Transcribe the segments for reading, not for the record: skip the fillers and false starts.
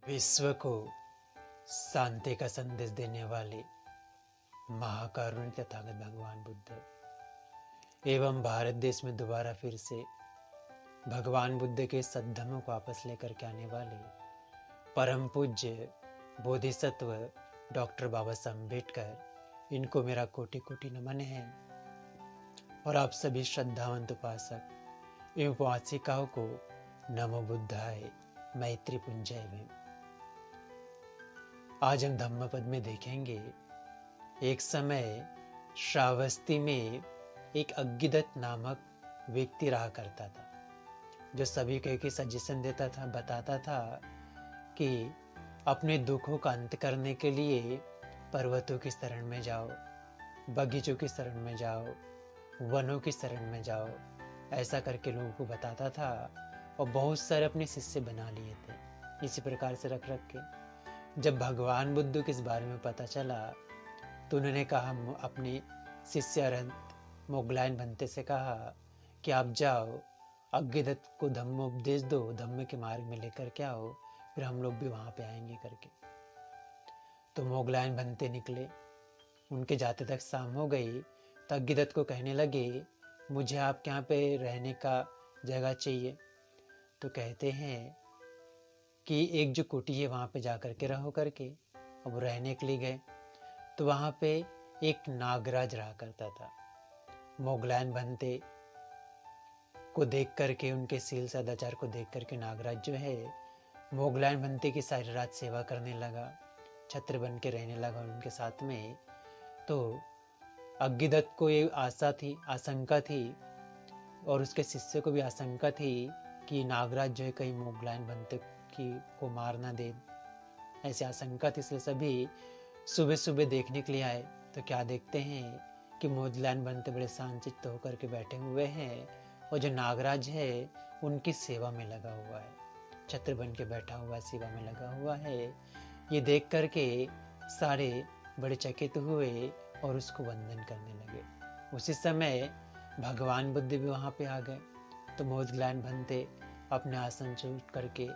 विश्व को शांति का संदेश देने वाले महाकारुण्य तथागत भगवान बुद्ध एवं भारत देश में दोबारा फिर से भगवान बुद्ध के सद्धर्मों को वापस लेकर के आने वाले परम पूज्य बोधिसत्व डॉक्टर बाबा साहब अम्बेडकर, इनको मेरा कोटि कोटि नमन है। और आप सभी श्रद्धावंत उपासक एवं उपासिकाओं को नमो बुद्धाय, मैत्री पुंजय में। आज हम धम्मपद में देखेंगे, एक समय श्रावस्ती में एक अग्गिदत्त नामक व्यक्ति रहा करता था, जो सभी को एक ही सजेशन देता था, बताता था कि अपने दुखों का अंत करने के लिए पर्वतों की शरण में जाओ, बगीचों की शरण में जाओ, वनों की शरण में जाओ। ऐसा करके लोगों को बताता था और बहुत सारे अपने शिष्य बना लिए थे। इसी प्रकार से रख रख के जब भगवान बुद्ध के इस बारे में पता चला तो उन्होंने कहा, अपने शिष्य अरहंत मोगलायन भंते से कहा कि आप जाओ, अग्गिदत्त को धम्मोपदेश दो, धम्म के मार्ग में लेकर के आओ, फिर हम लोग भी वहां पे आएंगे करके। तो मोगलायन भंते निकले। उनके जाते तक शाम हो गई तो अग्गिदत्त को कहने लगे, मुझे आपके यहाँ पे रहने का जगह चाहिए। तो कहते हैं कि एक जो कुटी है वहां पे जा करके रहो करके। अब रहने के लिए गए तो वहां पे एक नागराज रहा करता था। मोगलायन भंते को देख करके, उनके सील सदाचार को देख करके नागराज जो है मोगलायन भंते की सारी रात सेवा करने लगा, छत्र बन के रहने लगा उनके साथ में। तो अग्गिदत्त को ये आशंका थी और उसके शिष्य को भी आशंका थी कि नागराज जो है कहीं मोगलायन भंते को मार ना दे। ऐसी आशंका थी, इसलिए सभी सुबह सुबह देखने के लिए आए। तो क्या देखते हैं कि मोगलायन भंते बड़े शांतचित्त होकर के बैठे हुए हैं और जो नागराज है उनकी सेवा में लगा हुआ है, छत्र बन के बैठा हुआ है, सेवा में लगा हुआ है। ये देख करके सारे बड़े चकित हुए और उसको वंदन करने लगे। उसी समय भगवान बुद्ध भी वहां पे आ गए। तो मोगलायन भंते अपने आसन से उठ करके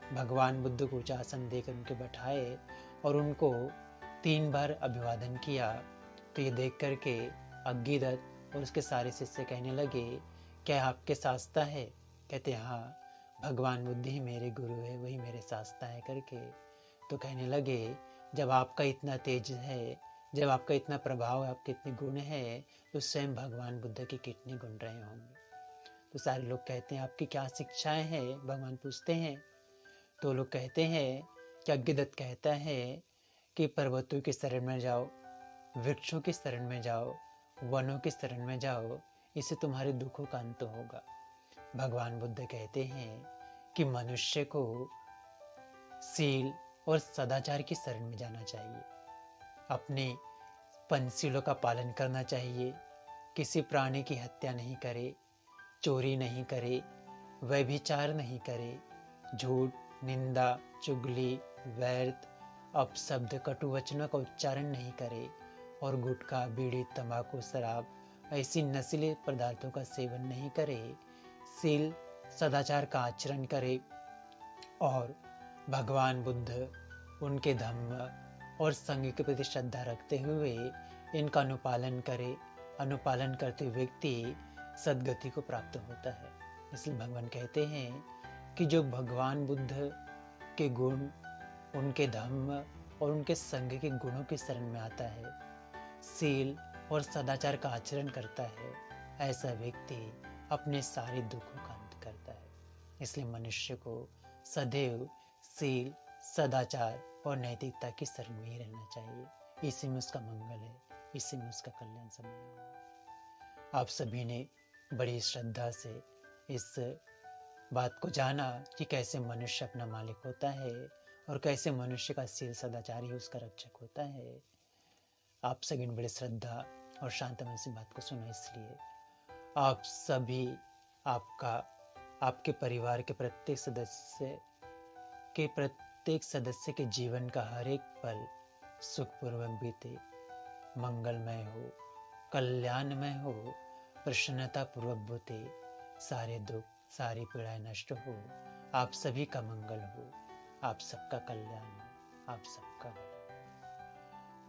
भगवान बुद्ध को ऊंचा आसन देकर उनके बैठाए और उनको 3 बार अभिवादन किया। तो ये देख करके अग्गिदत्त और उसके सारे शिष्य कहने लगे, क्या आपके शास्ता है? कहते हाँ, भगवान बुद्ध ही मेरे गुरु है, वही मेरे शास्ता है करके। तो कहने लगे, जब आपका इतना तेज है, जब आपका इतना प्रभाव है, आपके इतने गुण है, तो स्वयं भगवान बुद्ध के कितने गुण रहे होंगे। तो सारे लोग कहते हैं, आपकी क्या शिक्षाएं हैं? भगवान पूछते हैं। तो लोग कहते हैं कि अग्गिदत्त कहता है कि पर्वतों की शरण में जाओ, वृक्षों की शरण में जाओ, वनों की शरण में जाओ, इससे तुम्हारे दुखों का अंत होगा। भगवान बुद्ध कहते हैं कि मनुष्य को सील और सदाचार की शरण में जाना चाहिए, अपने पंचशीलों का पालन करना चाहिए, किसी प्राणी की हत्या नहीं करे, चोरी नहीं करे, व्यभिचार नहीं करे, झूठ, निंदा, चुगली, व्यर्थ, अपशब्द, कटु वचनों का उच्चारण नहीं करे और गुटखा, बीड़ी, तंबाकू, शराब ऐसी नशीले पदार्थों का सेवन नहीं करे, सील सदाचार का आचरण करे और भगवान बुद्ध, उनके धम्म और संघ के प्रति श्रद्धा रखते हुए इनका अनुपालन करे। अनुपालन करते व्यक्ति सद्गति को प्राप्त होता है। इसलिए भगवान कहते हैं कि जो भगवान बुद्ध के गुण, उनके धम्म और उनके संघ के गुणों की शरण में आता है, सील और सदाचार का आचरण करता है, ऐसा व्यक्ति अपने सारे दुखों का अंत करता है। इसलिए मनुष्य को सदैव सील, सदाचार और नैतिकता की शरण में ही रहना चाहिए। इसी में उसका मंगल है, इसी में उसका कल्याण समाया हुआ। आप सभी ने बड़ी श्रद्धा से इस बात को जाना कि कैसे मनुष्य अपना मालिक होता है और कैसे मनुष्य का सील सदाचार ही उसका रक्षक होता है। आप सभी ने बड़ी श्रद्धा और शांत मन से बात को सुना। इसलिए आप सभी, आपके परिवार के प्रत्येक सदस्य के जीवन का हर एक पल सुखपूर्वक बीते, मंगलमय हो, कल्याणमय हो, प्रसन्नता पूर्वक बीते, सारे दुख, सारी पीड़ाएं नष्ट हो, आप सभी का मंगल हो। आप सबका कल्याण हो, आप सबका भला।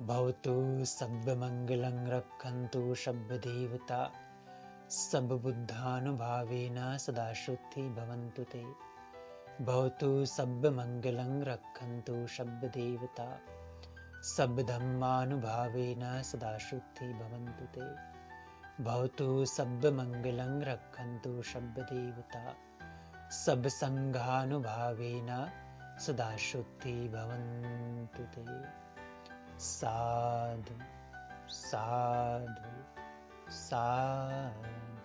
भवतु सब मंगलं रक्षन्तु सब देवता सब बुद्धानुभावेन सदा शुद्धि भवन्तु ते। भवतु सब मंगलं रक्षन्तु सब देवता सब धम्मानुभावेन सदा शुद्धि भवन्तु ते। भवतु सब मंगलं रक्षन्तु सब देवता सब संघानुभावेन सदा शुद्धि भवन्तु ते। साधु साधु साधु।